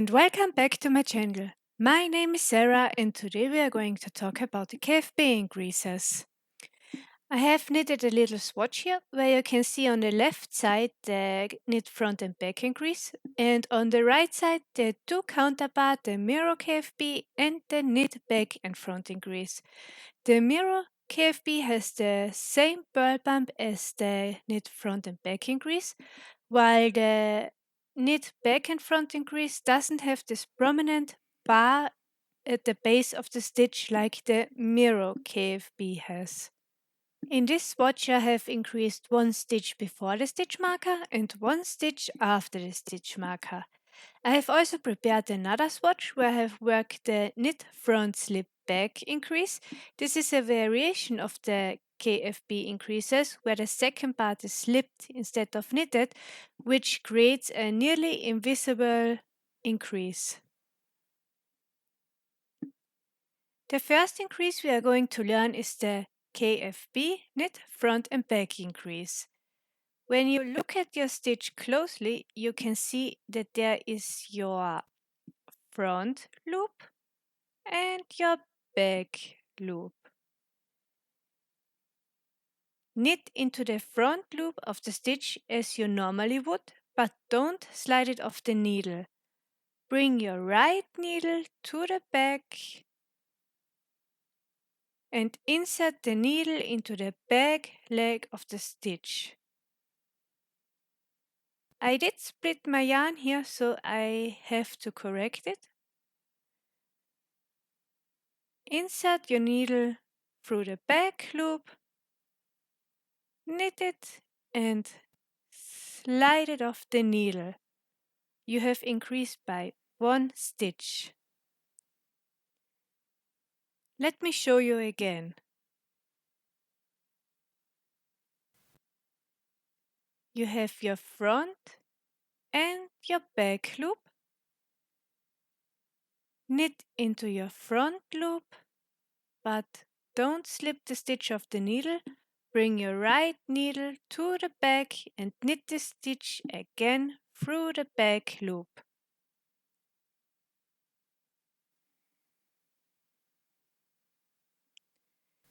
and welcome back to my channel. My name is Sarah and today we are going to talk about the KFB increases. I have knitted a little swatch here where you can see on the left side the knit front and back increase and on the right side the two counterpart, the Mirror KFB and the knit back and front increase. The Mirror KFB has the same purl bump as the knit front and back increase, while the knit back and front increase doesn't have this prominent bar at the base of the stitch like the Mirror KFB has. In this swatch I have increased one stitch before the stitch marker and one stitch after the stitch marker. I have also prepared another swatch where I have worked the knit front slip back increase. This is a variation of the KFB increases where the second part is slipped instead of knitted, which creates a nearly invisible increase. The first increase we are going to learn is the KFB knit front and back increase. When you look at your stitch closely, you can see that there is your front loop and your back loop. Knit into the front loop of the stitch as you normally would, but don't slide it off the needle. Bring your right needle to the back and insert the needle into the back leg of the stitch. I did split my yarn here, so I have to correct it. Insert your needle through the back loop, knit it and slide it off the needle. You have increased by one stitch. Let me show you again. You have your front and your back loop. Knit into your front loop, but don't slip the stitch off the needle. Bring your right needle to the back and knit the stitch again through the back loop.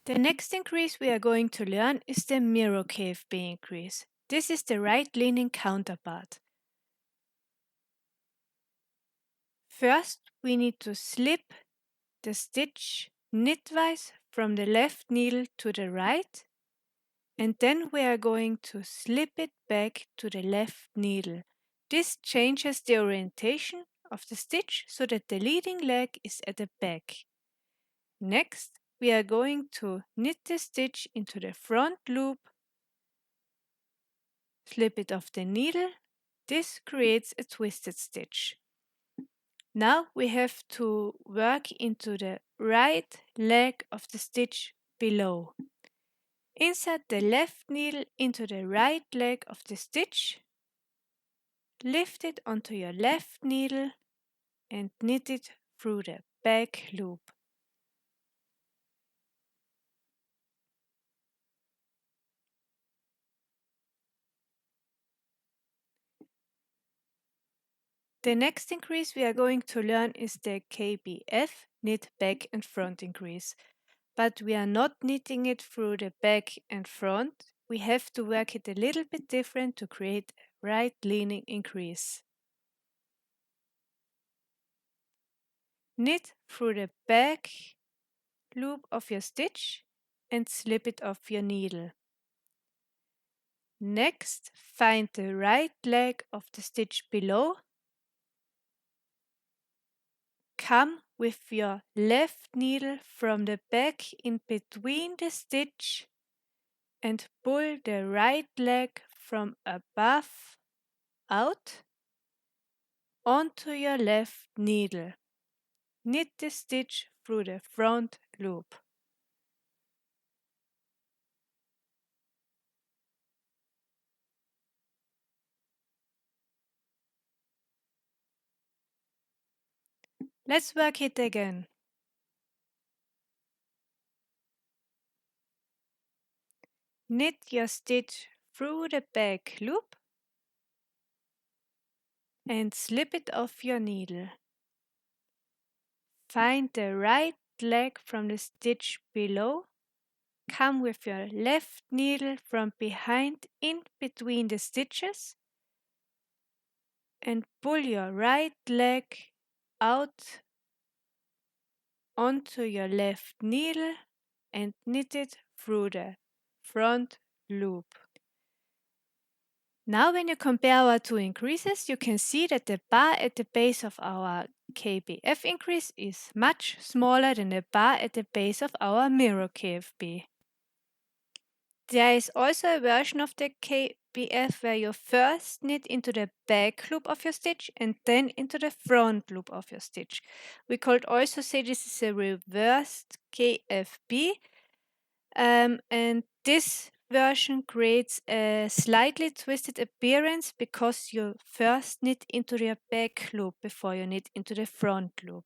The next increase we are going to learn is the Mirror KFB increase. This is the right leaning counterpart. First, we need to slip the stitch knitwise from the left needle to the right, and then we are going to slip it back to the left needle. This changes the orientation of the stitch so that the leading leg is at the back. Next, we are going to knit the stitch into the front loop, slip it off the needle. This creates a twisted stitch. Now we have to work into the right leg of the stitch below. Insert the left needle into the right leg of the stitch, lift it onto your left needle and knit it through the back loop. The next increase we are going to learn is the KBF, knit back and front increase. But we are not knitting it through the back and front. We have to work it a little bit different to create a right leaning increase. Knit through the back loop of your stitch and slip it off your needle. Next, find the right leg of the stitch below. Come with your left needle from the back in between the stitch and pull the right leg from above out onto your left needle. Knit the stitch through the front loop. Let's work it again. Knit your stitch through the back loop and slip it off your needle. Find the right leg from the stitch below. Come with your left needle from behind in between the stitches and pull your right leg out onto your left needle and knit it through the front loop. Now when you compare our two increases, you can see that the bar at the base of our KBF increase is much smaller than the bar at the base of our Mirror KFB. There is also a version of the KBF where you first knit into the back loop of your stitch and then into the front loop of your stitch. We could also say this is a reversed KFB, and this version creates a slightly twisted appearance because you first knit into your back loop before you knit into the front loop.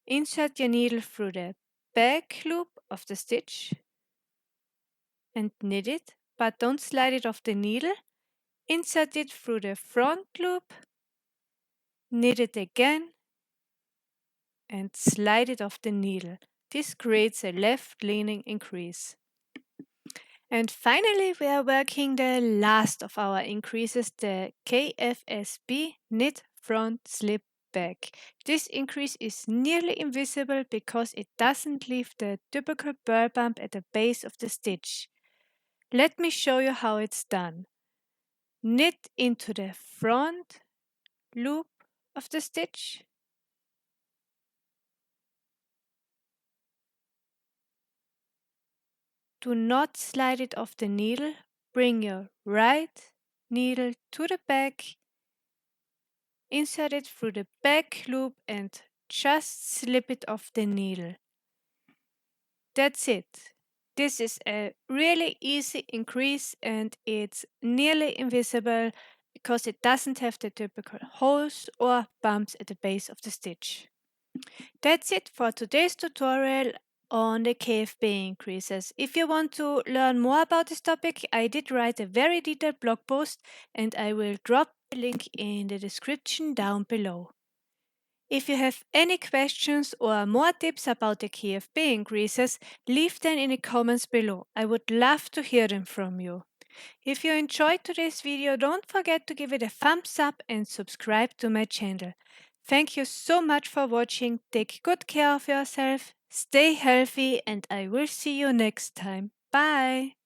Insert your needle through the back loop of the stitch and knit it, but don't slide it off the needle. Insert it through the front loop, knit it again, and slide it off the needle. This creates a left-leaning increase. And finally, we are working the last of our increases, the KFSB knit front slip back. This increase is nearly invisible because it doesn't leave the typical burr bump at the base of the stitch. Let me show you how it's done. Knit into the front loop of the stitch. Do not slide it off the needle. Bring your right needle to the back, insert it through the back loop and just slip it off the needle. That's it. This is a really easy increase and it's nearly invisible because it doesn't have the typical holes or bumps at the base of the stitch. That's it for today's tutorial on the KFB increases. If you want to learn more about this topic, I did write a very detailed blog post and I will drop the link in the description down below. If you have any questions or more tips about the KFB increases, leave them in the comments below. I would love to hear them from you. If you enjoyed today's video, don't forget to give it a thumbs up and subscribe to my channel. Thank you so much for watching. Take good care of yourself, stay healthy, and I will see you next time. Bye!